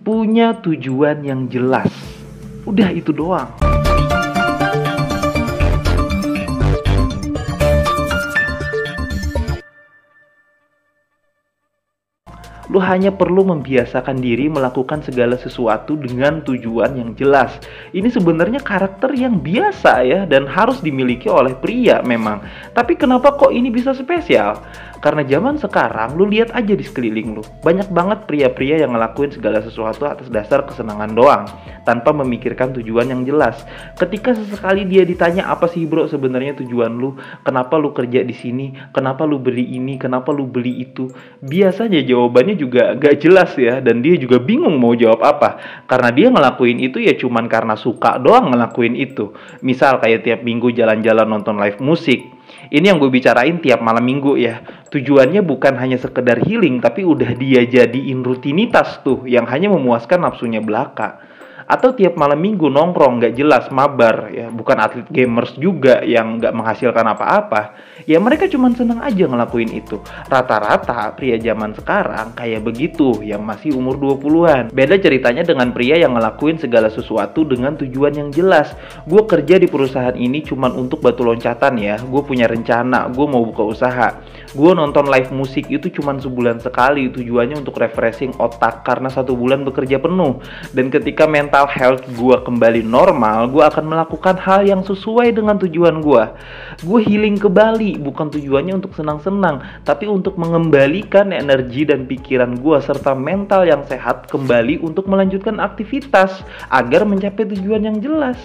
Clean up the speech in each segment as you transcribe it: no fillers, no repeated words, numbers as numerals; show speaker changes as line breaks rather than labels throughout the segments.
punya tujuan yang jelas. Udah itu doang. Lu hanya perlu membiasakan diri melakukan segala sesuatu dengan tujuan yang jelas. Ini sebenarnya karakter yang biasa ya, dan harus dimiliki oleh pria memang. Tapi kenapa kok ini bisa spesial? Karena zaman sekarang, lu lihat aja di sekeliling lu. Banyak banget pria-pria yang ngelakuin segala sesuatu atas dasar kesenangan doang, tanpa memikirkan tujuan yang jelas. Ketika sesekali dia ditanya, apa sih bro sebenarnya tujuan lu? Kenapa lu kerja di sini? Kenapa lu beli ini? Kenapa lu beli itu? Biasanya jawabannya juga gak jelas ya, dan dia juga bingung mau jawab apa. Karena dia ngelakuin itu ya cuman karena suka doang ngelakuin itu. Misal kayak tiap minggu jalan-jalan nonton live musik. Ini yang gue bicarain tiap malam minggu ya. Tujuannya bukan hanya sekedar healing, tapi udah dia jadiin rutinitas tuh, yang hanya memuaskan nafsunya belaka. Atau tiap malam minggu nongkrong gak jelas, mabar ya, bukan atlet gamers juga yang gak menghasilkan apa-apa. Ya mereka cuma seneng aja ngelakuin itu. Rata-rata pria zaman sekarang kayak begitu, yang masih umur 20-an. Beda ceritanya dengan pria yang ngelakuin segala sesuatu dengan tujuan yang jelas. Gue kerja di perusahaan ini cuma untuk batu loncatan ya. Gue punya rencana, gue mau buka usaha. Gue nonton live musik itu cuma sebulan sekali, tujuannya untuk refreshing otak karena 1 bulan bekerja penuh. Dan ketika mental health gue kembali normal, gue akan melakukan hal yang sesuai dengan tujuan gue. Gue healing ke Bali, bukan tujuannya untuk senang-senang, tapi untuk mengembalikan energi dan pikiran gue serta mental yang sehat kembali untuk melanjutkan aktivitas agar mencapai tujuan yang jelas.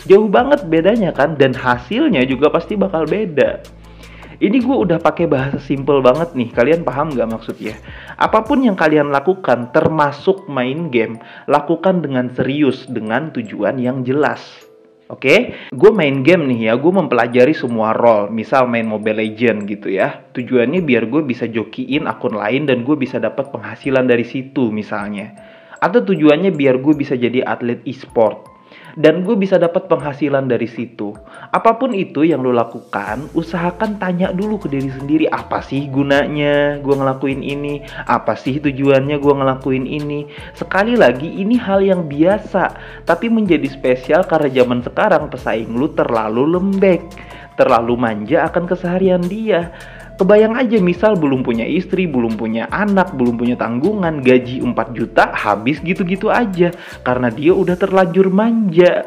Jauh banget bedanya kan, dan hasilnya juga pasti bakal beda. Ini gue udah pakai bahasa simple banget nih, kalian paham gak maksudnya? Apapun yang kalian lakukan, termasuk main game, lakukan dengan serius, dengan tujuan yang jelas. Oke? Gue main game nih ya, gue mempelajari semua role, misal main Mobile Legends gitu ya. Tujuannya biar gue bisa jokiin akun lain dan gue bisa dapat penghasilan dari situ misalnya. Atau tujuannya biar gue bisa jadi atlet e-sport dan gue bisa dapat penghasilan dari situ. Apapun itu yang lo lakukan, usahakan tanya dulu ke diri sendiri, apa sih gunanya gue ngelakuin ini? Apa sih tujuannya gue ngelakuin ini? Sekali lagi, ini hal yang biasa, tapi menjadi spesial karena zaman sekarang pesaing lu terlalu lembek, terlalu manja akan keseharian dia. Kebayang aja misal belum punya istri, belum punya anak, belum punya tanggungan, gaji 4 juta habis gitu-gitu aja karena dia udah terlanjur manja.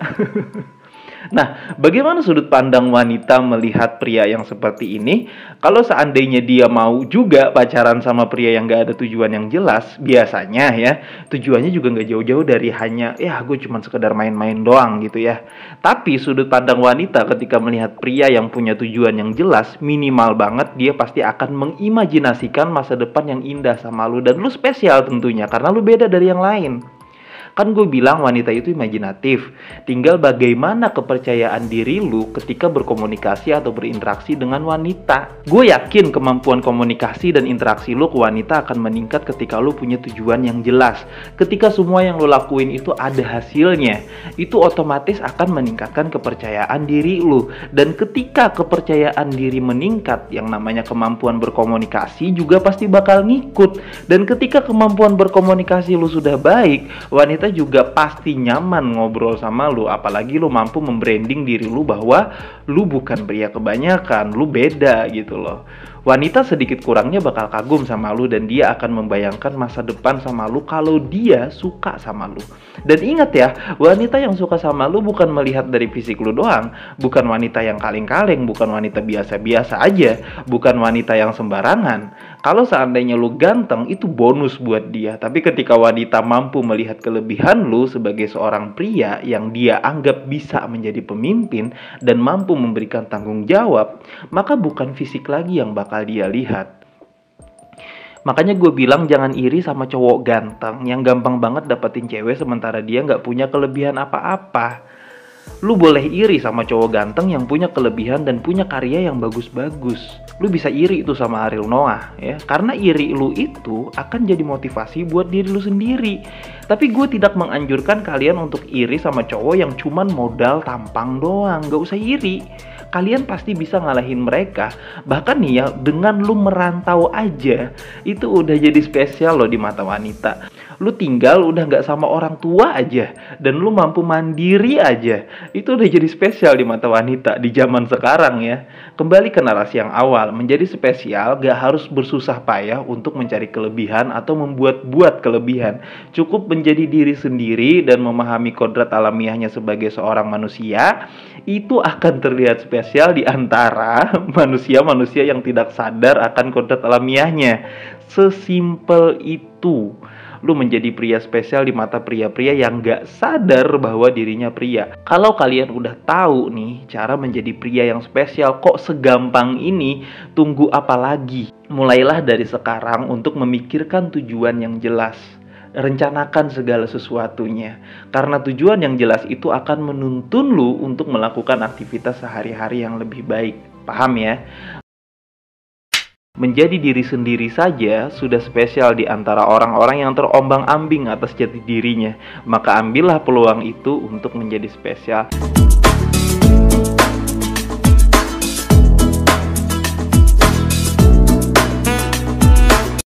Nah, bagaimana sudut pandang wanita melihat pria yang seperti ini? Kalau seandainya dia mau juga pacaran sama pria yang gak ada tujuan yang jelas, biasanya ya, tujuannya juga gak jauh-jauh dari hanya, ya gue cuma sekedar main-main doang gitu ya. Tapi sudut pandang wanita ketika melihat pria yang punya tujuan yang jelas, minimal banget dia pasti akan mengimajinasikan masa depan yang indah sama lu. Dan lu spesial tentunya, karena lu beda dari yang lain. Kan gue bilang wanita itu imajinatif. Tinggal bagaimana kepercayaan diri lu ketika berkomunikasi atau berinteraksi dengan wanita. Gue yakin kemampuan komunikasi dan interaksi lu ke wanita akan meningkat ketika lu punya tujuan yang jelas. Ketika semua yang lu lakuin itu ada hasilnya, itu otomatis akan meningkatkan kepercayaan diri lu. Dan ketika kepercayaan diri meningkat, yang namanya kemampuan berkomunikasi juga pasti bakal ngikut. Dan ketika kemampuan berkomunikasi lu sudah baik, wanita juga pasti nyaman ngobrol sama lu. Apalagi lu mampu membranding diri lu bahwa lu bukan pria kebanyakan, lu beda gitu loh. Wanita sedikit kurangnya bakal kagum sama lu, dan dia akan membayangkan masa depan sama lu kalau dia suka sama lu. Dan ingat ya, wanita yang suka sama lu bukan melihat dari fisik lu doang, bukan wanita yang kaleng-kaleng, bukan wanita biasa-biasa aja, bukan wanita yang sembarangan. Kalau seandainya lu ganteng, itu bonus buat dia. Tapi ketika wanita mampu melihat kelebihan lu sebagai seorang pria yang dia anggap bisa menjadi pemimpin dan mampu memberikan tanggung jawab, maka bukan fisik lagi yang bakal dia lihat. Makanya gue bilang jangan iri sama cowok ganteng yang gampang banget dapetin cewek sementara dia gak punya kelebihan apa-apa. Lu boleh iri sama cowok ganteng yang punya kelebihan dan punya karya yang bagus-bagus. Lu bisa iri itu sama Ariel Noah ya, karena iri lu itu akan jadi motivasi buat diri lu sendiri. Tapi gue tidak menganjurkan kalian untuk iri sama cowok yang cuman modal tampang doang. Gak usah iri, kalian pasti bisa ngalahin mereka. Bahkan nih ya, dengan lu merantau aja itu udah jadi spesial loh di mata wanita. Lu tinggal udah nggak sama orang tua aja, dan lu mampu mandiri aja, itu udah jadi spesial di mata wanita di zaman sekarang ya. Kembali ke narasi yang awal, menjadi spesial gak harus bersusah payah untuk mencari kelebihan atau membuat-buat kelebihan. Cukup menjadi diri sendiri dan memahami kodrat alamiahnya sebagai seorang manusia, itu akan terlihat spesial di antara manusia-manusia yang tidak sadar akan kodrat alamiahnya. Sesimpel itu. Lu menjadi pria spesial di mata pria-pria yang gak sadar bahwa dirinya pria. Kalau kalian udah tahu nih cara menjadi pria yang spesial kok segampang ini, tunggu apa lagi? Mulailah dari sekarang untuk memikirkan tujuan yang jelas. Rencanakan segala sesuatunya, karena tujuan yang jelas itu akan menuntun lu untuk melakukan aktivitas sehari-hari yang lebih baik. Paham ya? Menjadi diri sendiri saja sudah spesial di antara orang-orang yang terombang-ambing atas jati dirinya. Maka ambillah peluang itu untuk menjadi spesial.